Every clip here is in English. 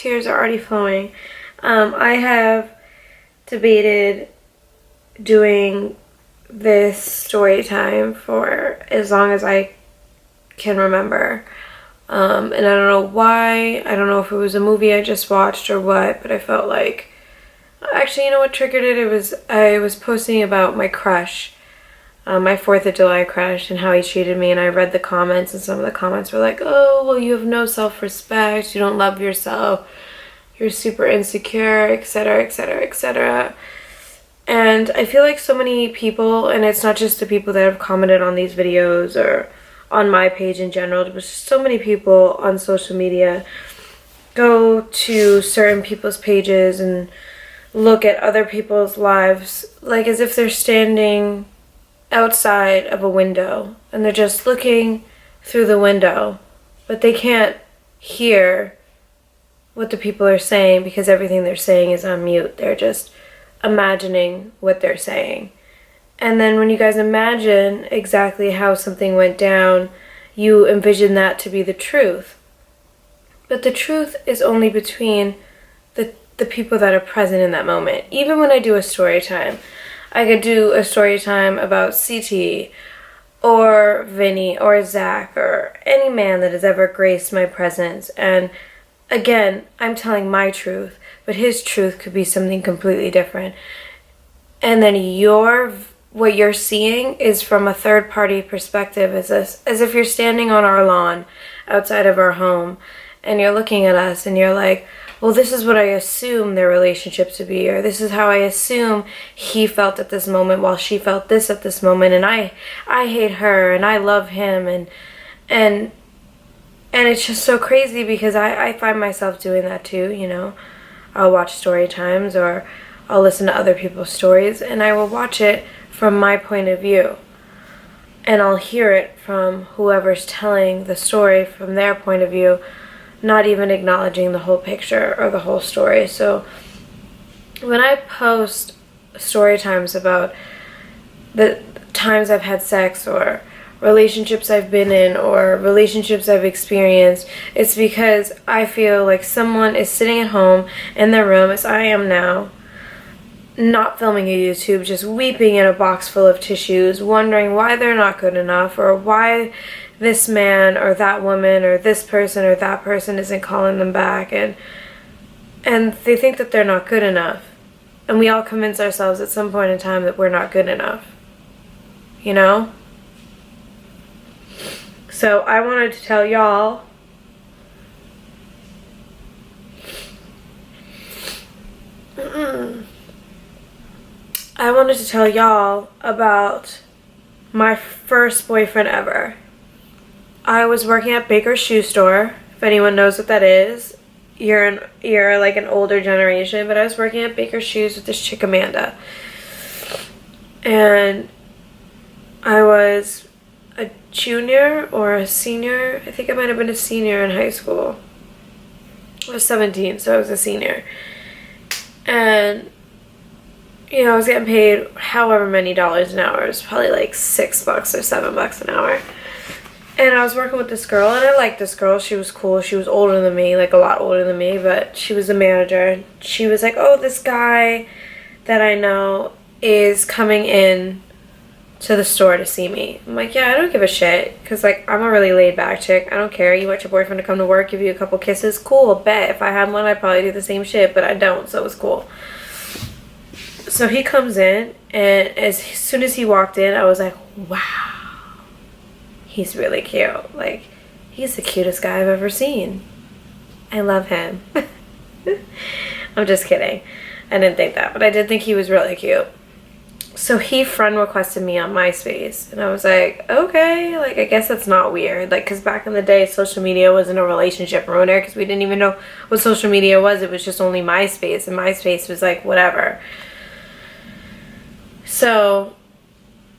tears are already flowing. I have debated doing this story time for as long as I can remember. And I don't know why. I don't know if it was a movie I just watched or what, but I felt like... Actually, you know what triggered it? I was posting about my crush, my 4th of July crush, and how he treated me, and I read the comments, and some of the comments were like, oh, well, you have no self-respect, you don't love yourself, you're super insecure, etc., etc., etc. And I feel like so many people, and it's not just the people that have commented on these videos or on my page in general, but so many people on social media go to certain people's pages and look at other people's lives like as if they're standing outside of a window and they're just looking through the window, but they can't hear what the people are saying because everything they're saying is on mute. They're just imagining what they're saying. And then when you guys imagine exactly how something went down, you envision that to be the truth. But the truth is only between the people that are present in that moment. Even when I do a story time, I could do a story time about CT or Vinny or Zach or any man that has ever graced my presence. And again, I'm telling my truth, but his truth could be something completely different. And then what you're seeing is from a third-party perspective, as if you're standing on our lawn outside of our home, and you're looking at us, and you're like, well, this is what I assume their relationship to be, or this is how I assume he felt at this moment while she felt this at this moment, and I hate her, and I love him, and it's just so crazy because I find myself doing that too, you know. I'll watch story times, or I'll listen to other people's stories, and I will watch it from my point of view. And I'll hear it from whoever's telling the story from their point of view, not even acknowledging the whole picture or the whole story. So when I post story times about the times I've had sex or relationships I've been in or relationships I've experienced, it's because I feel like someone is sitting at home in their room, as I am now, not filming a YouTube, just weeping in a box full of tissues, wondering why they're not good enough, or why this man or that woman or this person or that person isn't calling them back, and they think that they're not good enough. And we all convince ourselves at some point in time that we're not good enough, you know? So I wanted to tell y'all about my first boyfriend ever. I was working at Baker's Shoe Store. If anyone knows what that is, you're like an older generation, but I was working at Baker's Shoes with this chick Amanda. And I was a junior or a senior. I think I might have been a senior in high school. I was 17, so I was a senior. And you know, I was getting paid however many dollars an hour. It was probably like $6 or $7 an hour. And I was working with this girl, and I liked this girl. She was cool. She was older than me, like a lot older than me, but she was a manager. She was like, oh, this guy that I know is coming in to the store to see me. I'm like, yeah, I don't give a shit, because like I'm a really laid back chick. I don't care. You want your boyfriend to come to work, give you a couple kisses, cool, bet. If I had one, I'd probably do the same shit, but I don't, so it was cool. So he comes in, and as soon as he walked in, I was like, wow, he's really cute. Like, he's the cutest guy I've ever seen. I love him. I'm just kidding. I didn't think that, but I did think he was really cute. So he friend requested me on MySpace, and I was like, okay, like, I guess that's not weird. Like, because back in the day, social media wasn't a relationship ruiner, because we didn't even know what social media was. It was just only MySpace, and MySpace was like, whatever. So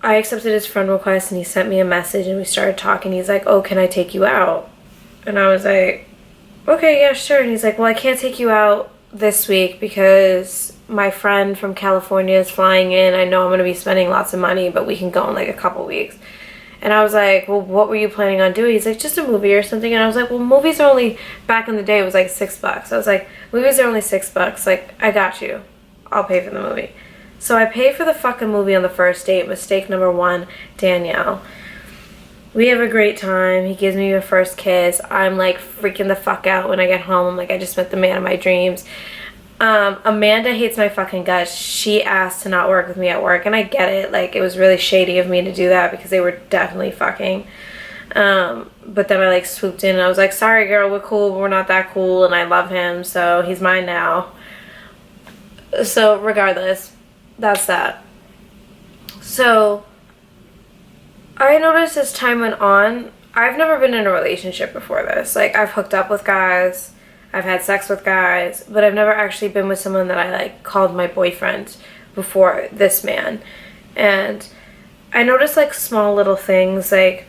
I accepted his friend request, and he sent me a message, and we started talking. He's like, oh, can I take you out? And I was like, okay, yeah, sure. And he's like, well, I can't take you out this week because my friend from California is flying in. I know I'm going to be spending lots of money, but we can go in like a couple weeks. And I was like, well, what were you planning on doing? He's like, just a movie or something. And I was like, well, movies are only, back in the day, it was like $6. I was like, movies are only $6. Like, I got you. I'll pay for the movie. So I paid for the fucking movie on the first date. Mistake number one, Danielle. We have a great time. He gives me a first kiss. I'm like freaking the fuck out when I get home. I'm like, I just met the man of my dreams. Amanda hates my fucking guts. She asked to not work with me at work, and I get it. Like, it was really shady of me to do that because they were definitely fucking. But then I like swooped in and I was like, sorry girl, we're cool, but we're not that cool, and I love him, so he's mine now. So regardless, that's that. So I noticed as time went on, I've never been in a relationship before this. Like, I've hooked up with guys, I've had sex with guys, but I've never actually been with someone that I like called my boyfriend before this man. And I noticed like small little things, like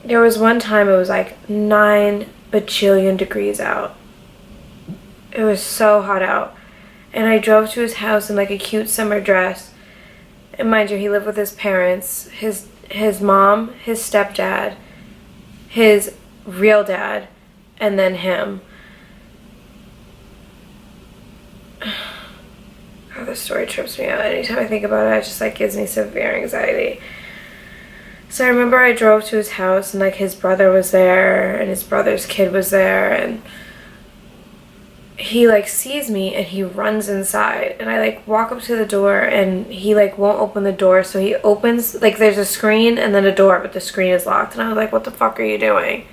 there was one time it was like 9 bajillion degrees out. It was so hot out. And I drove to his house in like a cute summer dress. And mind you, he lived with his parents, his mom, his stepdad, his real dad, and then him. Oh, this story trips me out. Anytime I think about it, it just like gives me severe anxiety. So I remember I drove to his house and like his brother was there and his brother's kid was there, and he like sees me and he runs inside, and I like walk up to the door and he like won't open the door, so he opens, like there's a screen and then a door, but the screen is locked, and I was like, what the fuck are you doing?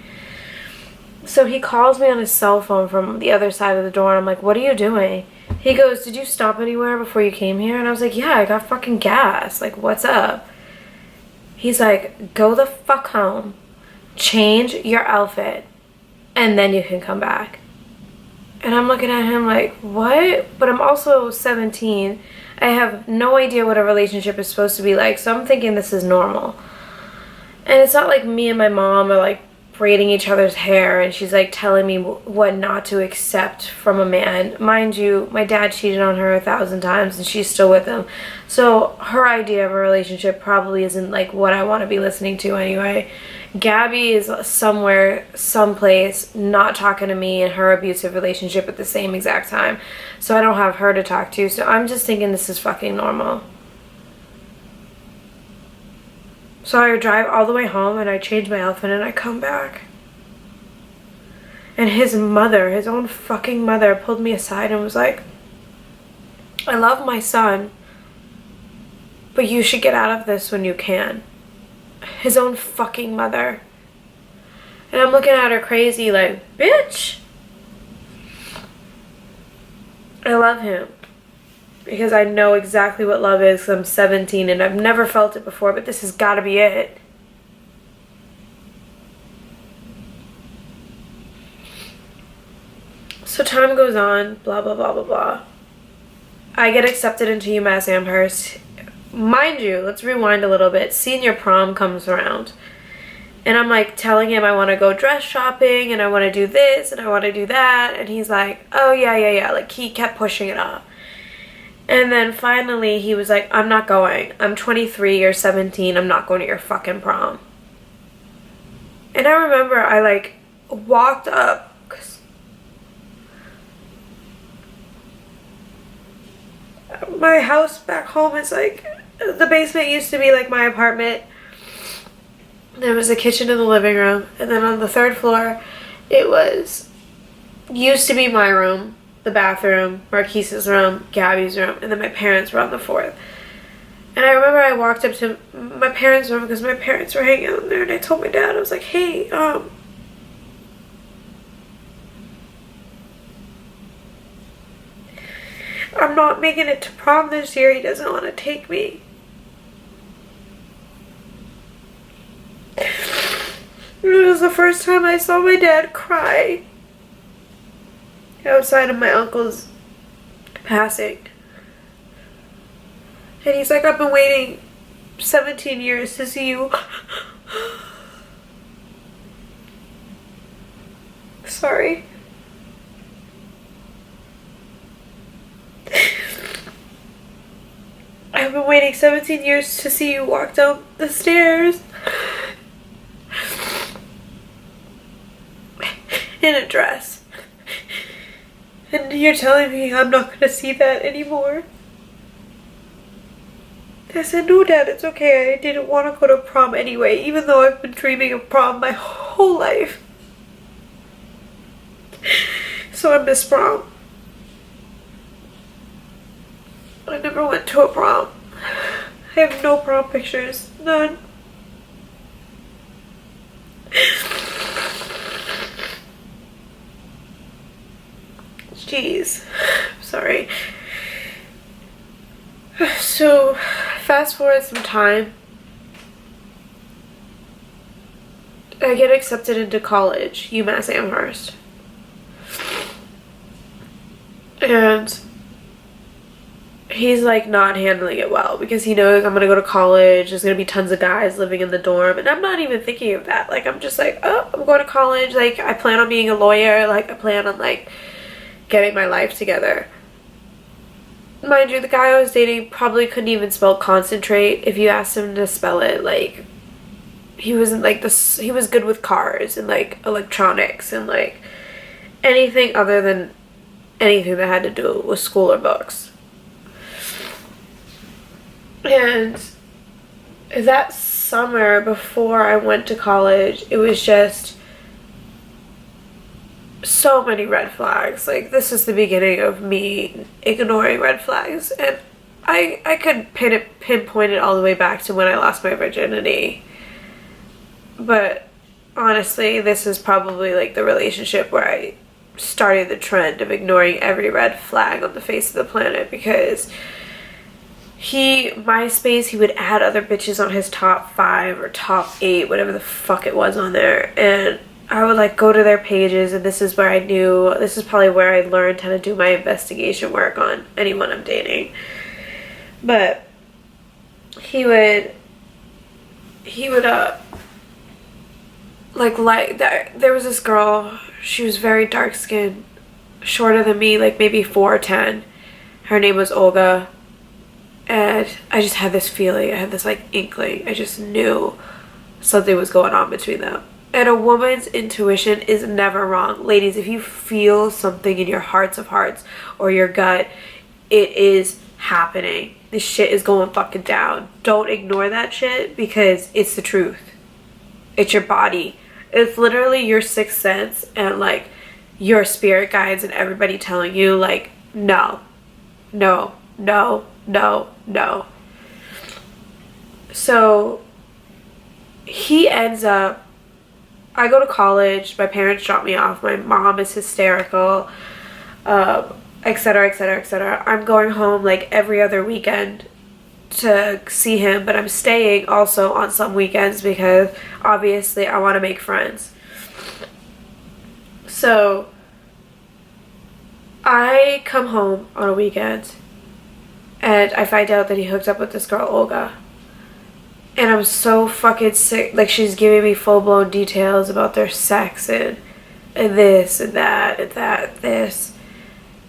So he calls me on his cell phone from the other side of the door, and I'm like, what are you doing? He goes, did you stop anywhere before you came here? And I was like, yeah, I got fucking gas, like what's up? He's like, go the fuck home, change your outfit, and then you can come back. And I'm looking at him like, what? But I'm also 17. I have no idea what a relationship is supposed to be like, so I'm thinking this is normal. And it's not like me and my mom are like braiding each other's hair and she's like telling me what not to accept from a man. Mind you, my dad cheated on her 1,000 times and she's still with him. So her idea of a relationship probably isn't like what I want to be listening to anyway. Gabby is somewhere, someplace, not talking to me in her abusive relationship at the same exact time. So I don't have her to talk to. So I'm just thinking this is fucking normal. So I drive all the way home and I change my outfit and I come back. And his mother, his own fucking mother, pulled me aside and was like, I love my son, but you should get out of this when you can. His own fucking mother. And I'm looking at her crazy like, bitch. I love him. Because I know exactly what love is, because I'm 17 and I've never felt it before, but this has got to be it. So time goes on, blah, blah, blah, blah, blah. I get accepted into UMass Amherst. Mind you, let's rewind a little bit. Senior prom comes around. And I'm like telling him I want to go dress shopping and I want to do this and I want to do that. And he's like, oh, yeah. Like, he kept pushing it off. And then finally he was like, I'm not going. I'm 23 or 17. I'm not going to your fucking prom. And I remember I like walked up. My house back home is like, the basement used to be like my apartment. There was a kitchen in the living room. And then on the 3rd floor, it was, used to be my room, the bathroom, Marquise's room, Gabby's room, and then my parents were on the 4th. And I remember I walked up to my parents' room because my parents were hanging out in there, and I told my dad, I was like, hey, I'm not making it to prom this year. He doesn't want to take me. It was the first time I saw my dad cry outside of my uncle's passing. And he's like, I've been waiting 17 years to see you. Sorry. I've been waiting 17 years to see you walk down the stairs in a dress. And you're telling me I'm not gonna see that anymore? I said, no, Dad, it's okay. I didn't want to go to prom anyway, even though I've been dreaming of prom my whole life. So I miss prom. I never went to a prom. I have no prom pictures. None. Jeez. Sorry. So, fast forward some time. I get accepted into college, UMass Amherst. And he's like not handling it well because he knows I'm gonna go to college, there's gonna be tons of guys living in the dorm, and I'm not even thinking of that. Like, I'm just like, oh, I'm going to college, like, I plan on being a lawyer, like, I plan on, like, getting my life together. Mind you, the guy I was dating probably couldn't even spell concentrate if you asked him to spell it. Like, he wasn't like this. He was good with cars and like electronics and like anything other than anything that had to do with school or books. And that summer before I went to college, it was just so many red flags. Like, this is the beginning of me ignoring red flags, and I could pinpoint it all the way back to when I lost my virginity. But honestly, this is probably like the relationship where I started the trend of ignoring every red flag on the face of the planet, because MySpace, he would add other bitches on his top 5 or top 8, whatever the fuck it was on there, and I would like go to their pages, and this is probably where I learned how to do my investigation work on anyone I'm dating. But he would like that. There was this girl, she was very dark skinned, shorter than me, like maybe 4'10". Her name was Olga, and I just had this feeling, I had this like inkling, I just knew something was going on between them. And a woman's intuition is never wrong. Ladies, if you feel something in your hearts of hearts or your gut, it is happening. This shit is going fucking down. Don't ignore that shit, because it's the truth. It's your body. It's literally your sixth sense and like your spirit guides and everybody telling you like, no, no, no, no, no. So he ends up, I go to college, my parents drop me off, my mom is hysterical, etc, etc, etc. I'm going home like every other weekend to see him, but I'm staying also on some weekends because obviously I want to make friends. So I come home on a weekend and I find out that he hooked up with this girl Olga. And I'm so fucking sick. Like, she's giving me full-blown details about their sex and this and that and that, this.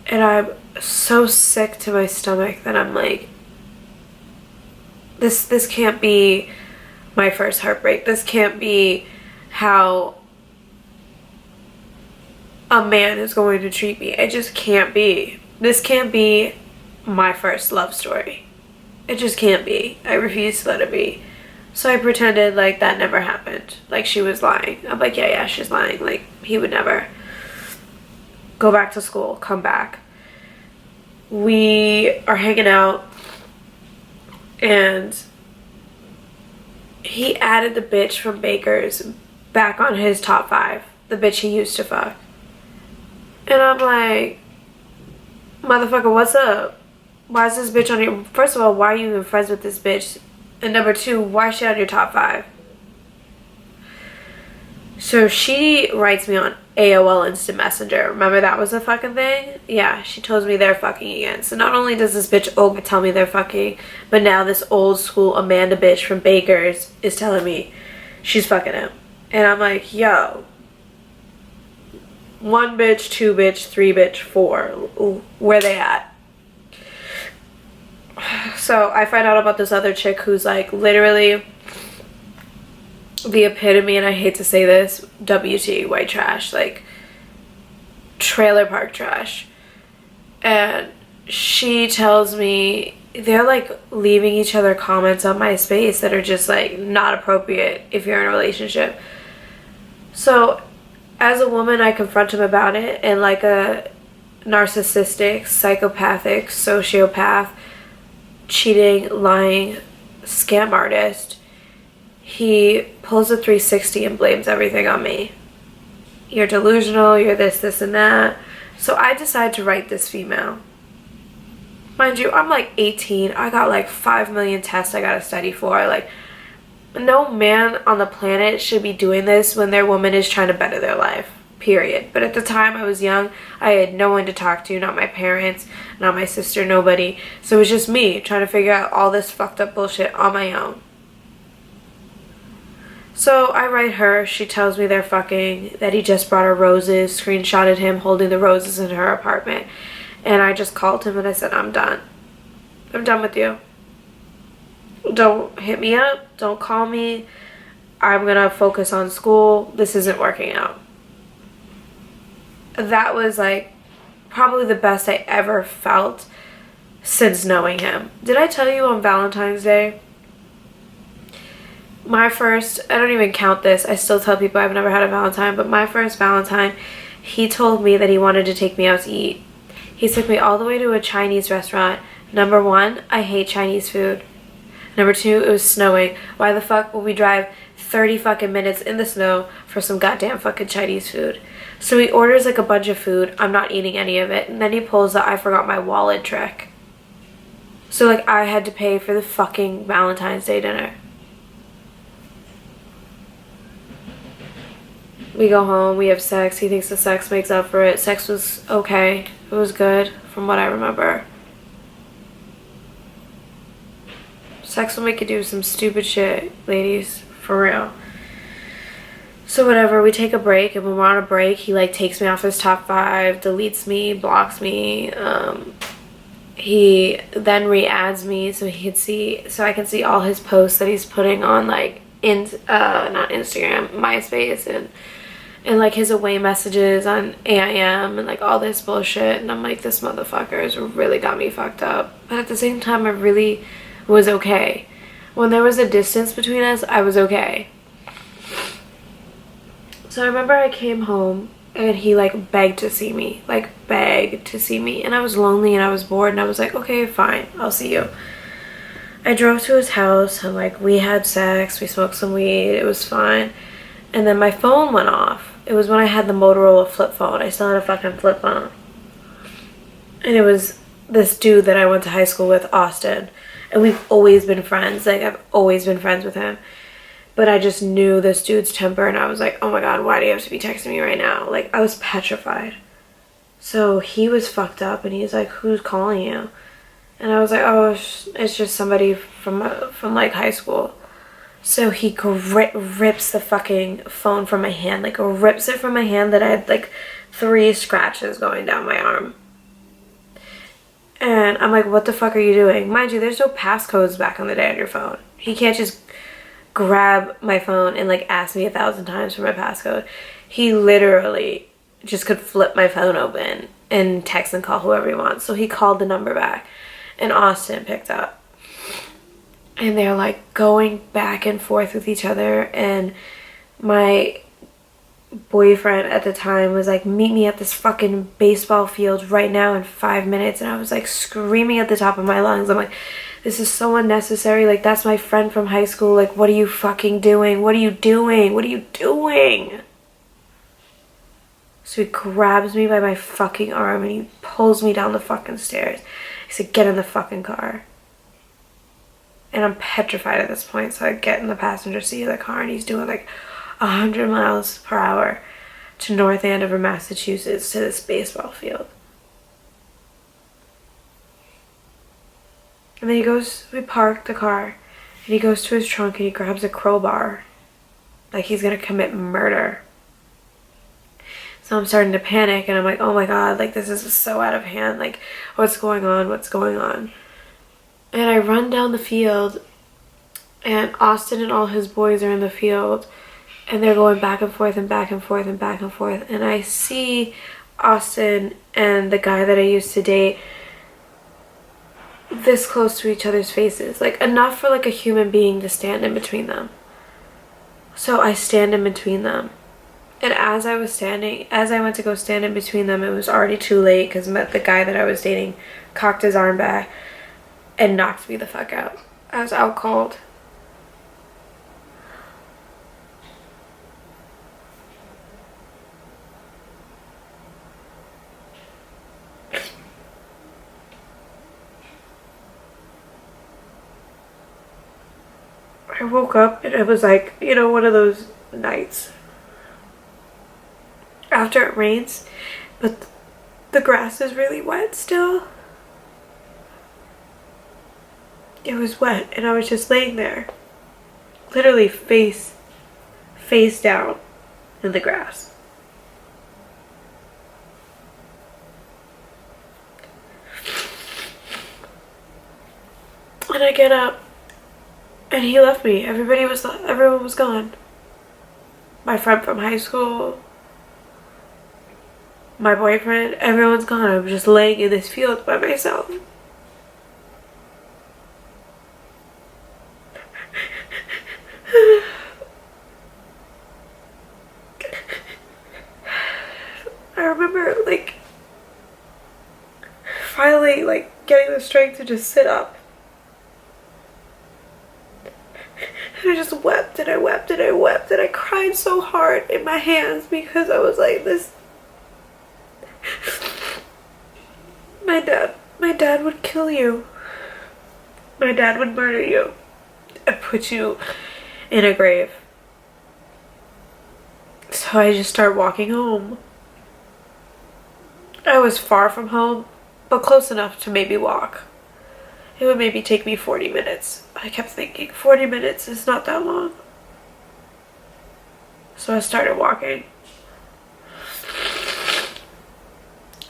And I'm so sick to my stomach that I'm like, this can't be my first heartbreak. This can't be how a man is going to treat me. It just can't be. This can't be my first love story. It just can't be. I refuse to let it be. So I pretended like that never happened. Like she was lying. I'm like, yeah, she's lying. Like, he would never. Go back to school. Come back. We are hanging out. And he added the bitch from Baker's back on his top 5. The bitch he used to fuck. And I'm like, motherfucker, what's up? Why is this bitch on your... First of all, why are you even friends with this bitch? And number 2, why is she on your top 5? So she writes me on AOL Instant Messenger. Remember that was a fucking thing? Yeah, she tells me they're fucking again. So not only does this bitch Olga tell me they're fucking, but now this old school Amanda bitch from Baker's is telling me she's fucking him. And I'm like, yo. 1 bitch, 2 bitch, 3 bitch, 4. Where they at? So I find out about this other chick who's like literally the epitome, and I hate to say this, WT, white trash, like trailer park trash. And she tells me they're like leaving each other comments on MySpace that are just like not appropriate if you're in a relationship. So as a woman, I confront him about it, and like a narcissistic, psychopathic, sociopath, cheating, lying scam artist, he pulls a 360 and blames everything on me. You're delusional, you're this, and that. So I decide to write this female. Mind you, I'm like 18. I got like 5 million tests I gotta study for. Like, no man on the planet should be doing this when their woman is trying to better their life. Period. But at the time I was young, I had no one to talk to, not my parents, not my sister, nobody. So it was just me trying to figure out all this fucked up bullshit on my own. So I write her, she tells me they're fucking, that he just brought her roses, screenshotted him holding the roses in her apartment. And I just called him and I said, I'm done. I'm done with you. Don't hit me up, don't call me. I'm gonna focus on school. This isn't working out. That was like probably the best I ever felt since knowing him. Did I tell you on Valentine's Day? My first, I don't even count this. I still tell people I've never had a Valentine, but my first Valentine, he told me that he wanted to take me out to eat. He took me all the way to a Chinese restaurant. Number one, I hate Chinese food. Number two, it was snowing. Why the fuck would we drive 30 fucking minutes in the snow for some goddamn fucking Chinese food? So he orders like a bunch of food. I'm not eating any of it. And then he pulls the I forgot my wallet trick. So like I had to pay for the fucking Valentine's Day dinner. We go home, we have sex. He thinks the sex makes up for it. Sex was okay. It was good from what I remember. Sex will make you do some stupid shit, ladies. For real. So whatever, we take a break, and when we're on a break, he like takes me off his top 5, deletes me, blocks me. He then re-adds me so he could see, so I can see all his posts that he's putting on like not Instagram, MySpace, and like his away messages on AIM and like all this bullshit. And I'm like, this motherfucker has really got me fucked up. But at the same time, I really was okay. When there was a distance between us, I was okay. So I remember I came home and he like begged to see me. Like begged to see me. And I was lonely and I was bored and I was like, okay, fine, I'll see you. I drove to his house and like we had sex, we smoked some weed, it was fine. And then my phone went off. It was when I had the Motorola flip phone. I still had a fucking flip phone. And it was this dude that I went to high school with, Austin. And we've always been friends. Like I've always been friends with him. But I just knew this dude's temper and I was like, oh my god, why do you have to be texting me right now? Like I was petrified. So he was fucked up and he's like, who's calling you? And I was like, oh, it's just somebody from like high school. So he rips the fucking phone from my hand, like rips it from my hand that I had like 3 scratches going down my arm. And I'm like, what the fuck are you doing? Mind you, there's no passcodes back in the day on your phone. He can't just grab my phone and like ask me 1,000 times for my passcode. He literally just could flip my phone open and text and call whoever he wants. So he called the number back and Austin picked up. And they're like going back and forth with each other, and my boyfriend at the time was like, meet me at this fucking baseball field right now in 5 minutes. And I was like screaming at the top of my lungs. I'm like, this is so unnecessary. Like, that's my friend from high school. Like, what are you fucking doing? What are you doing? What are you doing? So he grabs me by my fucking arm and he pulls me down the fucking stairs. He said, get in the fucking car. And I'm petrified at this point, so I get in the passenger seat of the car and he's doing like 100 miles per hour to North Andover, Massachusetts, to this baseball field. And then he goes, we park the car, and he goes to his trunk and he grabs a crowbar. Like he's gonna commit murder. So I'm starting to panic and I'm like, oh my god, like this is so out of hand. Like, what's going on? What's going on? And I run down the field, and Austin and all his boys are in the field, and they're going back and forth and back and forth and back and forth. And I see Austin and the guy that I used to date this close to each other's faces, like enough for like a human being to stand in between them. So I stand in between them. And as I went to go stand in between them, it was already too late because the guy that I was dating cocked his arm back and knocked me the fuck out. I was out cold. I woke up and it was like, one of those nights after it rains, but the grass is really wet still. It was wet and I was just laying there, literally face down in the grass. And I get up and he left me. Everyone was gone. My friend from high school, my boyfriend, everyone's gone. I'm just laying in this field by myself. I remember finally getting the strength to just sit up. And I just wept and I wept and I wept and I cried so hard in my hands because I was like, this. My dad would kill you. My dad would murder you and put you in a grave. So I just started walking home. I was far from home, but close enough to maybe walk. It would maybe take me 40 minutes. I kept thinking, 40 minutes is not that long. So I started walking.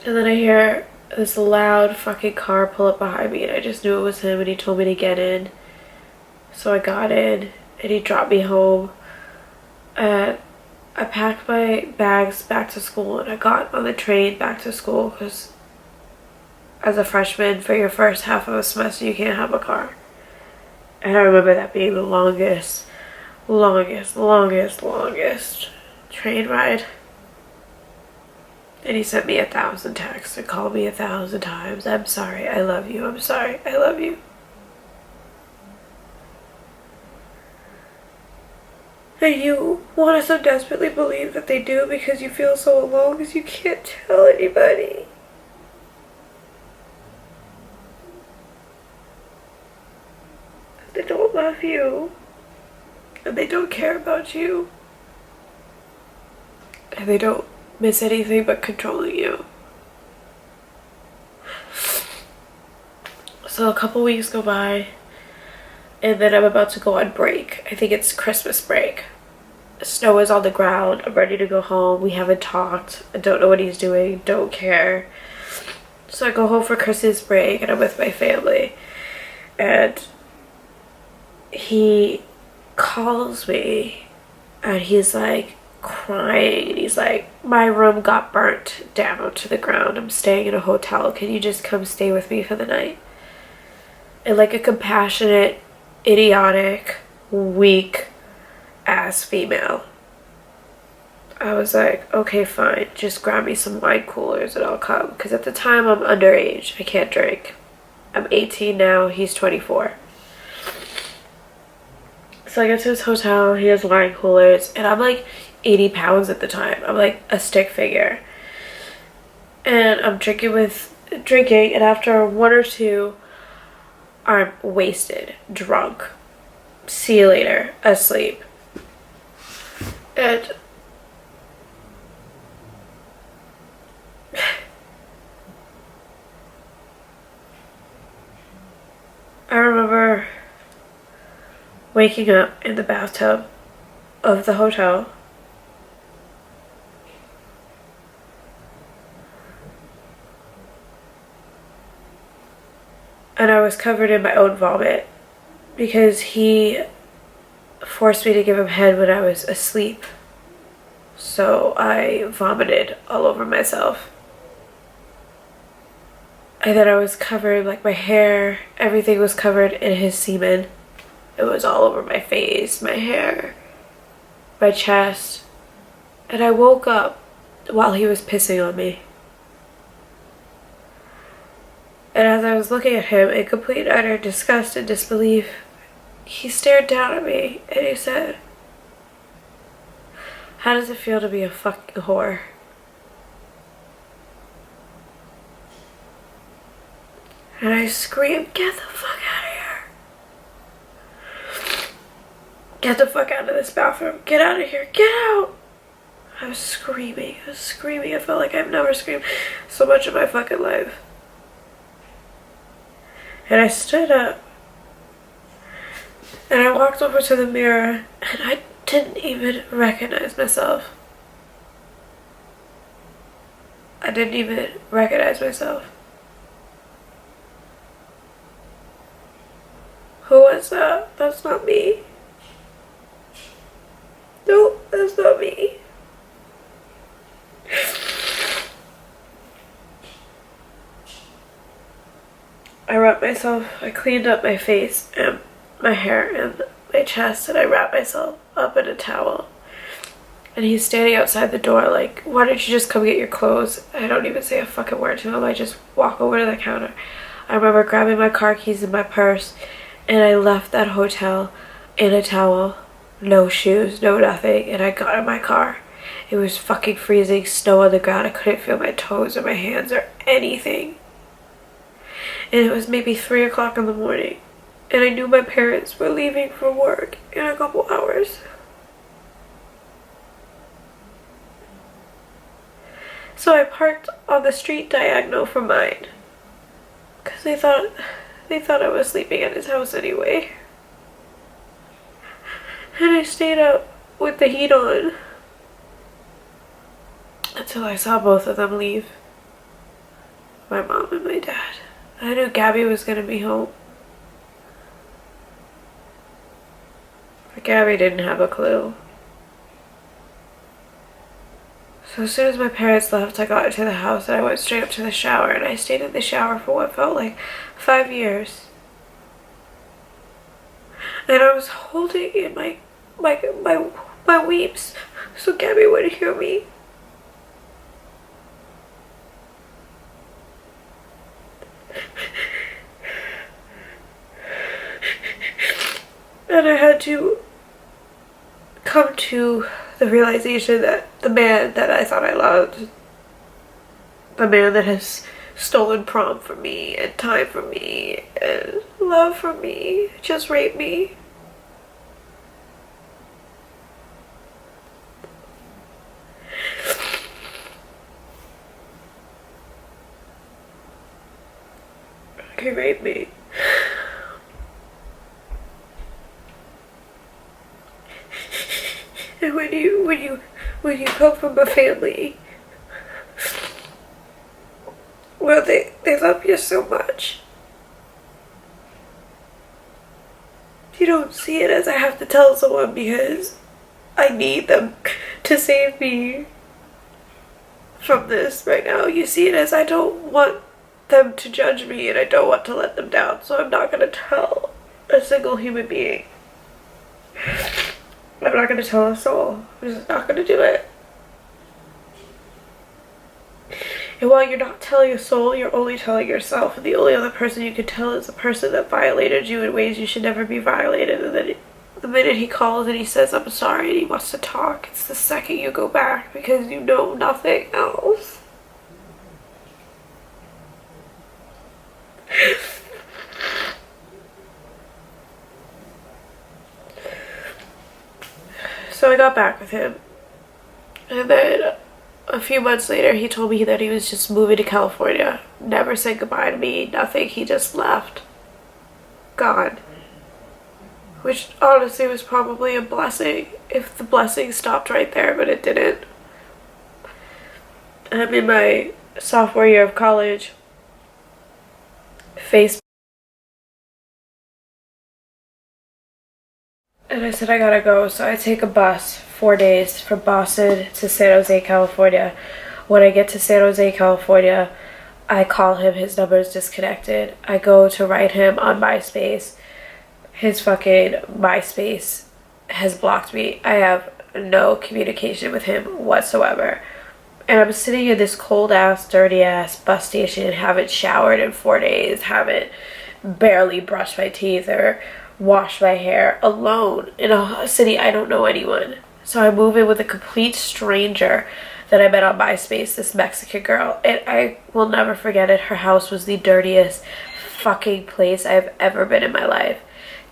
And then I hear this loud fucking car pull up behind me, and I just knew it was him, and he told me to get in. So I got in, and he dropped me home. And I packed my bags back to school, and I got on the train back to school because as a freshman, for your first half of a semester, you can't have a car. And I remember that being the longest train ride. And he sent me 1,000 texts and called me 1,000 times. I'm sorry, I love you, I'm sorry, I love you. And you want to so desperately believe that they do because you feel so alone because you can't tell anybody. They don't love you. And they don't care about you. And they don't miss anything but controlling you. So a couple weeks go by, and then I'm about to go on break. I think it's Christmas break. Snow is on the ground. I'm ready to go home. We haven't talked. I don't know what he's doing. Don't care. So I go home for Christmas break, and I'm with my family. And he calls me, and he's like crying, and he's like, my room got burnt down to the ground. I'm staying in a hotel. Can you just come stay with me for the night? And like a compassionate, idiotic, weak ass female, I was like, okay, fine, just grab me some wine coolers and I'll come. Because at the time I'm underage, I can't drink. I'm 18 now, he's 24. So I get to his hotel, he has wine coolers, and I'm like 80 pounds at the time. I'm like a stick figure. And I'm drinking, and after one or two, I'm wasted, drunk. See you later, asleep. And I remember waking up in the bathtub of the hotel. and I was covered in my own vomit because he forced me to give him head when I was asleep. So I vomited all over myself. And then I was covered, like my hair, everything was covered in his semen. It was all over my face, my hair, my chest. And I woke up while he was pissing on me. And as I was looking at him in complete utter disgust and disbelief, he stared down at me and he said, "How does it feel to be a fucking whore?" And I screamed, "Get the fuck out of here! Get the fuck out of this bathroom! Get out of here! Get out!" I was screaming. I felt like I've never screamed so much in my fucking life. And I stood up and I walked over to the mirror and I didn't even recognize myself. I didn't even recognize myself. Who was that? That's not me. No, that's not me. I wrapped myself, I cleaned up my face and my hair and my chest, and I wrapped myself up in a towel. And he's standing outside the door like, "Why don't you just come get your clothes?" I don't even say a fucking word to him. I just walk over to the counter. I remember grabbing my car keys and my purse, and I left that hotel in a towel, no shoes, no nothing, and I got in my car. It was fucking freezing, snow on the ground. I couldn't feel my toes or my hands or anything. And it was maybe 3 o'clock in the morning, and I knew my parents were leaving for work in a couple hours. So I parked on the street diagonal from mine, because they thought I was sleeping at his house anyway. And I stayed up with the heat on until I saw both of them leave. My mom and my dad. I knew Gabby was gonna be home. But Gabby didn't have a clue. So as soon as my parents left, I got into the house and I went straight up to the shower, and I stayed in the shower for what felt like 5 years. And I was holding in my weeps so Gabby wouldn't hear me. And I had to come to the realization that the man that I thought I loved, the man that has stolen prom from me and time from me and love from me, just raped me. He raped me. And when you come from a family where they love you so much, you don't see it as I have to tell someone because I need them to save me from this right now. You see it as I don't want them to judge me and I don't want to let them down, so I'm not gonna tell a single human being. I'm not gonna tell a soul. I'm just not gonna do it. And while you're not telling a soul, you're only telling yourself, and the only other person you can tell is the person that violated you in ways you should never be violated. And then the minute he calls and he says, "I'm sorry," and he wants to talk, it's the second you go back because you know nothing else. So I got back with him, and then a few months later he told me that he was just moving to California. Never said goodbye to me, nothing. He just left. Gone. Which honestly was probably a blessing if the blessing stopped right there, but it didn't. I'm in my sophomore year of college. Facebook And I said, I gotta go. So I take a bus 4 days from Boston to San Jose, California. When I get to San Jose, California, I call him. His number is disconnected. I go to write him on MySpace. His fucking MySpace has blocked me. I have no communication with him whatsoever. And I'm sitting in this cold ass, dirty ass bus station, haven't showered in 4 days, haven't barely brushed my teeth or washed my hair, alone in a city I don't know anyone. So I move in with a complete stranger that I met on MySpace, this Mexican girl, and I will never forget it. Her house was the dirtiest fucking place I've ever been in my life.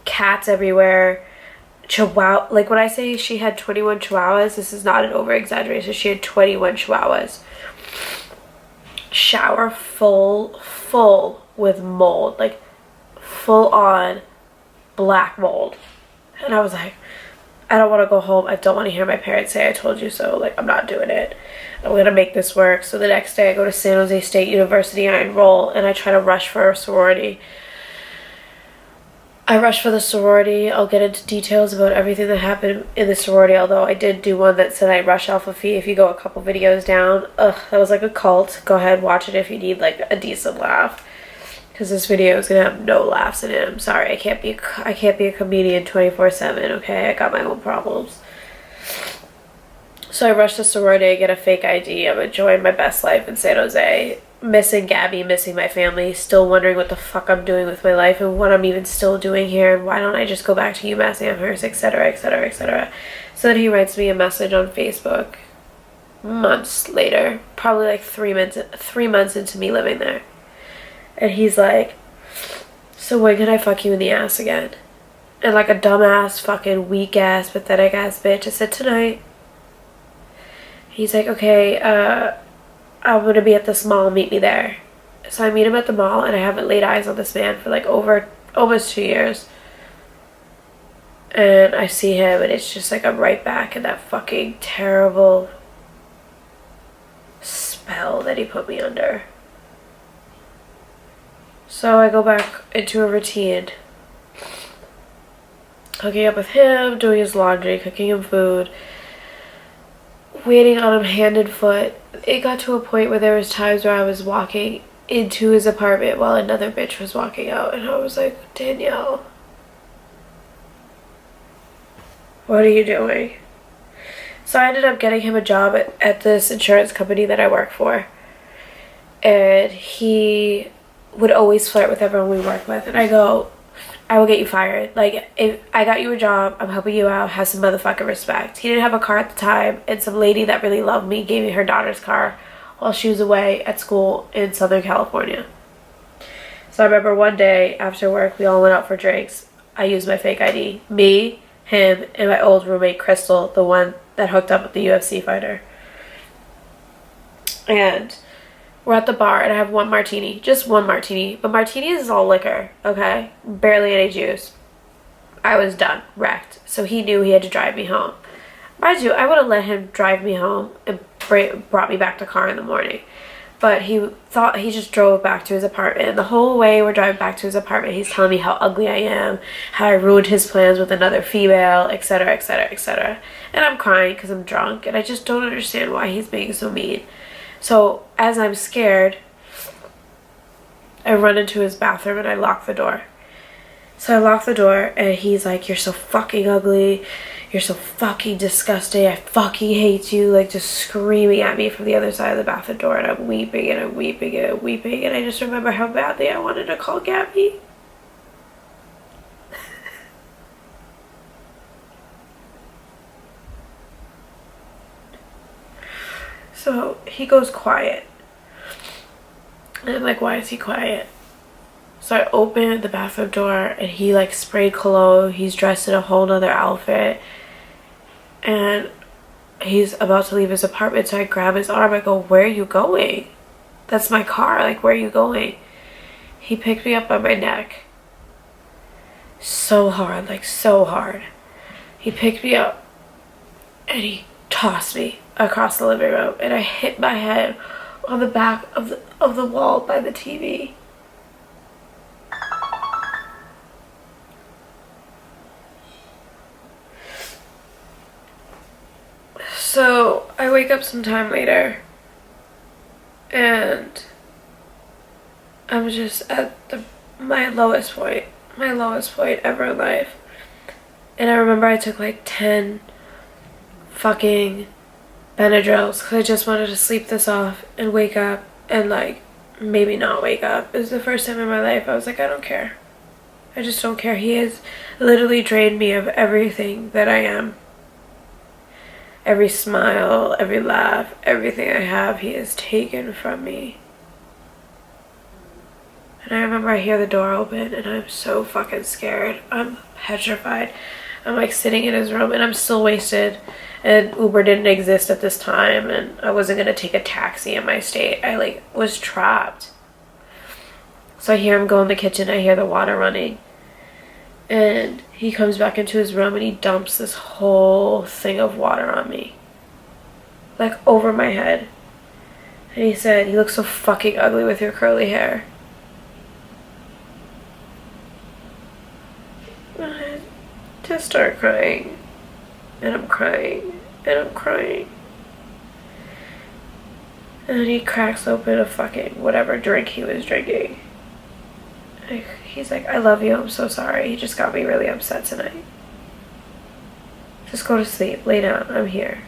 Cats everywhere. Chihuahua, like when I say she had 21 chihuahuas, this is not an over exaggeration. She had 21 chihuahuas. Shower full with mold, like full on black mold. And I was like, I don't want to go home. I don't want to hear my parents say I told you so. Like, I'm not doing it. I'm gonna make this work. So the next day I go to San Jose State University, I enroll, and I try to rush for a sorority. I rushed for the sorority. I'll get into details about everything that happened in the sorority, although I did do one that said I rush Alpha Phi. If you go a couple videos down, ugh, that was like a cult. Go ahead, watch it if you need like a decent laugh, because this video is gonna have no laughs in it. I'm sorry, I can't be a comedian 24/7. Okay, I got my own problems. So I rushed the sorority. I get a fake ID. I'm enjoying my best life in San Jose. Missing Gabby, missing my family, still wondering what the fuck I'm doing with my life and what I'm even still doing here, and why don't I just go back to UMass Amherst, etc., etc., etc. So then he writes me a message on Facebook months later, probably like 3 months into me living there. And he's like, so when can I fuck you in the ass again? And like a dumbass, fucking weak ass, pathetic ass bitch, I said, tonight. He's like, okay, I'm gonna be at this mall, meet me there. So I meet him at the mall, and I haven't laid eyes on this man for like over almost 2 years. And I see him, and it's just like I'm right back in that fucking terrible spell that he put me under. So I go back into a routine. Hooking up with him, doing his laundry, cooking him food, waiting on him hand and foot. It got to a point where there was times where I was walking into his apartment while another bitch was walking out, and I was like, Danielle, what are you doing? So I ended up getting him a job at this insurance company that I work for, and he would always flirt with everyone we work with, and I go, I will get you fired. Like, if I got you a job, I'm helping you out, have some motherfucking respect. He didn't have a car at the time, and some lady that really loved me gave me her daughter's car while she was away at school in Southern California. So I remember one day after work, we all went out for drinks. I used my fake ID. Me, him, and my old roommate, Crystal, the one that hooked up with the UFC fighter. And we're at the bar, and I have one martini. Just one martini. But martinis is all liquor, okay? Barely any juice. I was done. Wrecked. So he knew he had to drive me home. Mind you, I would have let him drive me home and brought me back to car in the morning. But he just drove back to his apartment. And the whole way we're driving back to his apartment, he's telling me how ugly I am, how I ruined his plans with another female, etc., etc., etc. And I'm crying because I'm drunk, and I just don't understand why he's being so mean. So as I'm scared, I run into his bathroom and I lock the door. So I lock the door, and he's like, you're so fucking ugly. You're so fucking disgusting. I fucking hate you. Like, just screaming at me from the other side of the bathroom door. And I'm weeping and I'm weeping and I'm weeping. And I just remember how badly I wanted to call Gabby. So he goes quiet. And I'm like, why is he quiet? So I open the bathroom door, and he like sprayed cologne. He's dressed in a whole nother outfit. And he's about to leave his apartment, so I grab his arm. I go, where are you going? That's my car. Like, where are you going? He picked me up by my neck. So hard, like so hard. He picked me up, and he tossed me across the living room, and I hit my head on the back of the wall by the TV. wake up sometime later and I'm just at my lowest point ever in life. And I remember I took like 10 fucking Benadryls because I just wanted to sleep this off and wake up and like maybe not wake up. It was the first time in my life I was like, I don't care. I just don't care. He has literally drained me of everything that I am. Every smile, every laugh, everything I have, he has taken from me. And I remember I hear the door open and I'm so fucking scared. I'm petrified. I'm like sitting in his room and I'm still wasted. And Uber didn't exist at this time and I wasn't gonna take a taxi in my state. I like was trapped. So I hear him go in the kitchen, I hear the water running. And he comes back into his room and he dumps this whole thing of water on me. Like over my head. And he said, "You look so fucking ugly with your curly hair." And I just start crying. And I'm crying. And I'm crying. And then he cracks open a fucking whatever drink he was drinking. He's like, "I love you, I'm so sorry. He just got me really upset tonight. Just go to sleep, lay down, I'm here."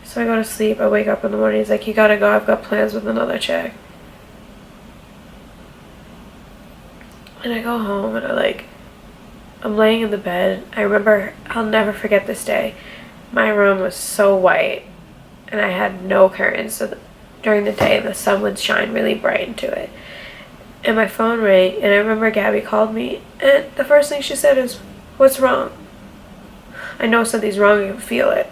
So I go to sleep, I wake up in the morning, he's like, "You gotta go, I've got plans with another chick." And I go home and I'm laying in the bed. I remember, I'll never forget this day. My room was so white and I had no curtains, so during the day the sun would shine really bright into it. And my phone rang, and I remember Gabby called me, and the first thing she said is, "What's wrong?" I know something's wrong, you can feel it.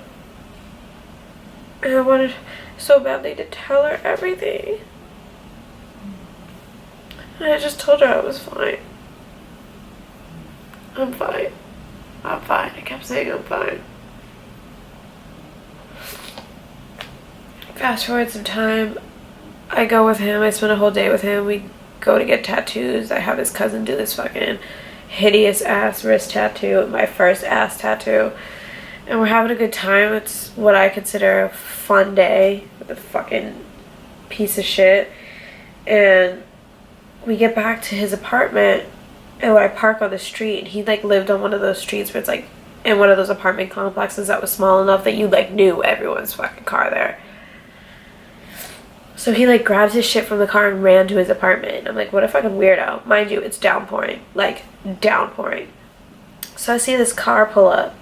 And I wanted so badly to tell her everything. And I just told her I was fine. I'm fine. I'm fine. I kept saying I'm fine. Fast forward some time, I go with him, I spend a whole day with him, we go to get tattoos. I have his cousin do this fucking hideous ass wrist tattoo, my first ass tattoo, and we're having a good time. It's what I consider a fun day with a fucking piece of shit. And we get back to his apartment and I park on the street, and he like lived on one of those streets where it's like in one of those apartment complexes that was small enough that you like knew everyone's fucking car there. So he like grabs his shit from the car and ran to his apartment. I'm like, what a fucking weirdo. Mind you, it's downpouring. Like, downpouring. So I see this car pull up.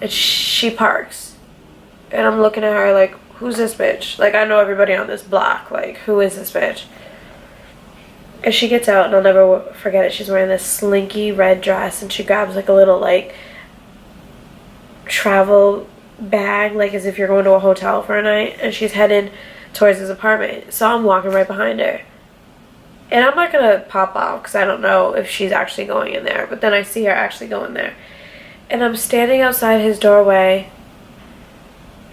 And she parks. And I'm looking at her like, who's this bitch? Like, I know everybody on this block. Like, who is this bitch? And she gets out, and I'll never forget it. She's wearing this slinky red dress, and she grabs like a little like travel bag, like as if you're going to a hotel for a night. And she's headed towards his apartment. So I'm walking right behind her. And I'm not going to pop off because I don't know if she's actually going in there. But then I see her actually going there. And I'm standing outside his doorway.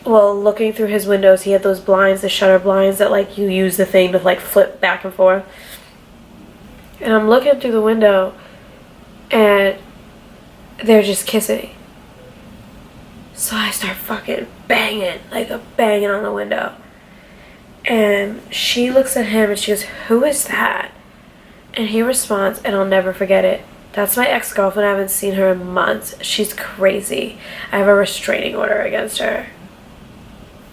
Well, looking through his windows. He had those blinds, the shutter blinds that like you use the thing to like flip back and forth. And I'm looking through the window. And they're just kissing. So I start fucking banging. Like a banging on the window. And she looks at him and she goes, "Who is that?" And he responds, and I'll never forget it, "That's my ex-girlfriend. I haven't seen her in months. She's crazy. I have a restraining order against her."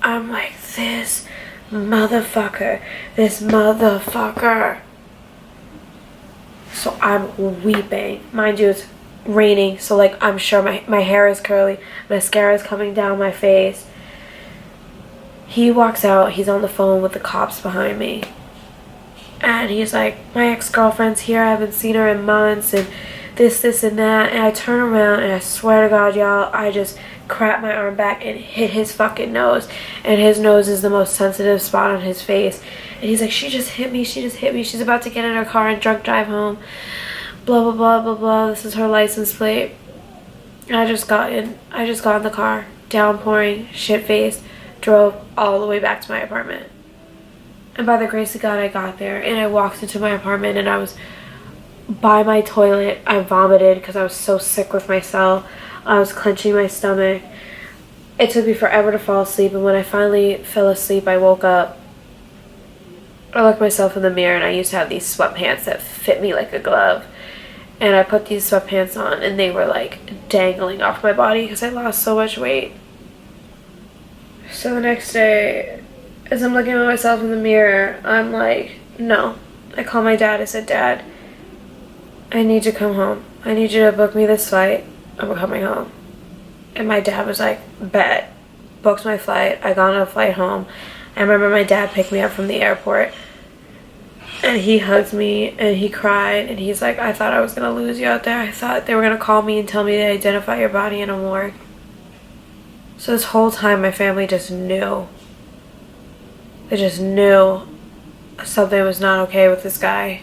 I'm like, this motherfucker. This motherfucker. So I'm weeping. Mind you, it's raining, so like I'm sure my hair is curly. Mascara is coming down my face. He walks out, he's on the phone with the cops behind me. And he's like, "My ex-girlfriend's here, I haven't seen her in months, and this, and that." And I turn around, and I swear to God, y'all, I just cracked my arm back and hit his fucking nose. And his nose is the most sensitive spot on his face. And he's like, "She just hit me, she's about to get in her car and drunk drive home. Blah, blah, blah, blah, blah, this is her license plate." And I just got in the car, downpouring, shit-faced, drove all the way back to my apartment. And by the grace of God, I got there and I walked into my apartment and I was by my toilet. I vomited because I was so sick with myself. I was clenching my stomach. it took me forever to fall asleep, and when I finally fell asleep, I woke up. I looked myself in the mirror, and I used to have these sweatpants that fit me like a glove. And I put these sweatpants on, and they were like dangling off my body because I lost so much weight. So the next day, as I'm looking at myself in the mirror, I'm like, no. I called my dad. I said, Dad, I need to come home. I need you to book me this flight. I'm coming home. And my dad was like, bet. Booked my flight. I got on a flight home. I remember my dad picked me up from the airport. And he hugged me and he cried. And he's like, I thought I was going to lose you out there. I thought they were going to call me and tell me to identify your body in a morgue. So this whole time my family just knew. They just knew something was not okay with this guy.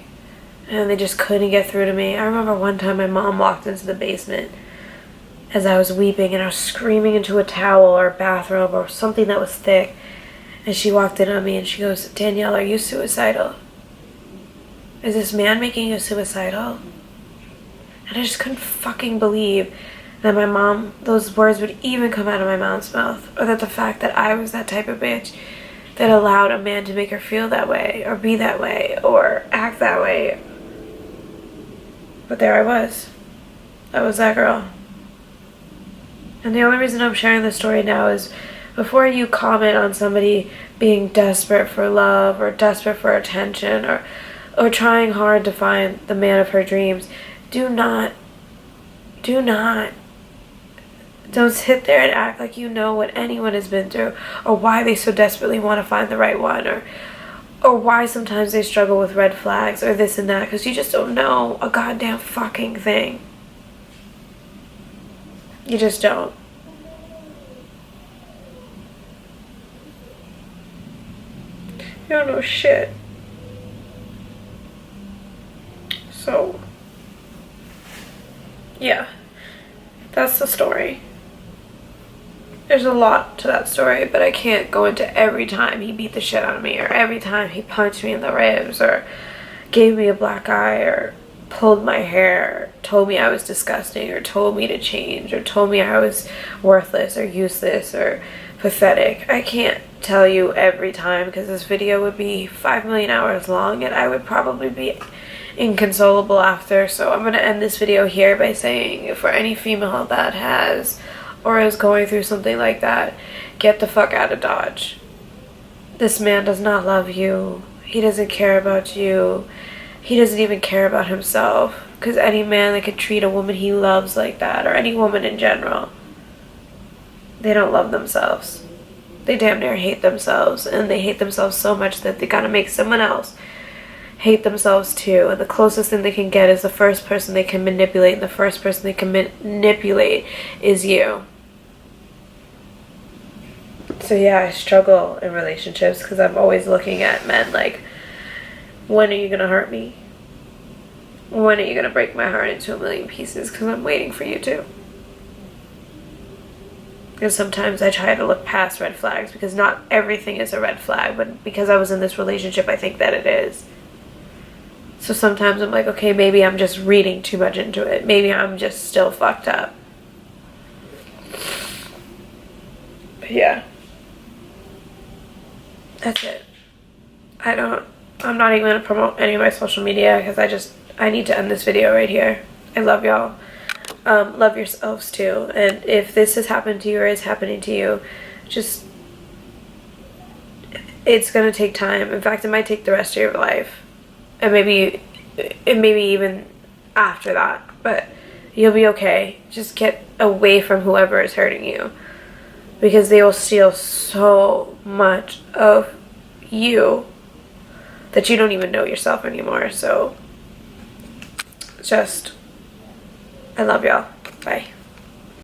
And they just couldn't get through to me. I remember one time my mom walked into the basement as I was weeping and I was screaming into a towel or a bathrobe or something that was thick. And she walked in on me and she goes, Danielle, are you suicidal? Is this man making you suicidal? And I just couldn't fucking believe that my mom, those words would even come out of my mom's mouth. Or that the fact that I was that type of bitch that allowed a man to make her feel that way or be that way or act that way. But there I was. I was that girl. And the only reason I'm sharing this story now is before you comment on somebody being desperate for love or desperate for attention or trying hard to find the man of her dreams, don't sit there and act like you know what anyone has been through or why they so desperately want to find the right one or why sometimes they struggle with red flags or this and that, because you just don't know a goddamn fucking thing. You just don't. You don't know shit. So, yeah, that's the story. There's a lot to that story, but I can't go into every time he beat the shit out of me or every time he punched me in the ribs or gave me a black eye or pulled my hair, or told me I was disgusting or told me to change or told me I was worthless or useless or pathetic. I can't tell you every time because this video would be 5 million hours long and I would probably be inconsolable after. So I'm going to end this video here by saying for any female that has or is going through something like that, get the fuck out of Dodge. This man does not love you. He doesn't care about you. He doesn't even care about himself. Because any man that could treat a woman he loves like that, or any woman in general, they don't love themselves. They damn near hate themselves. And they hate themselves so much that they gotta make someone else hate themselves too. And the closest thing they can get is the first person they can manipulate. And the first person they can manipulate is you. So yeah, I struggle in relationships because I'm always looking at men like, when are you gonna hurt me? When are you gonna break my heart into a million pieces? Because I'm waiting for you to. And sometimes I try to look past red flags because not everything is a red flag, but because I was in this relationship, I think that it is. So sometimes I'm like, okay, maybe I'm just reading too much into it. Maybe I'm just still fucked up. But yeah. That's it. I'm not even going to promote any of my social media because I need to end this video right here. I love y'all. Love yourselves too. And if this has happened to you or is happening to you, just, it's going to take time. In fact, it might take the rest of your life. And maybe even after that. But you'll be okay. Just get away from whoever is hurting you. Because they will steal so much of you that you don't even know yourself anymore. So, I love y'all. Bye.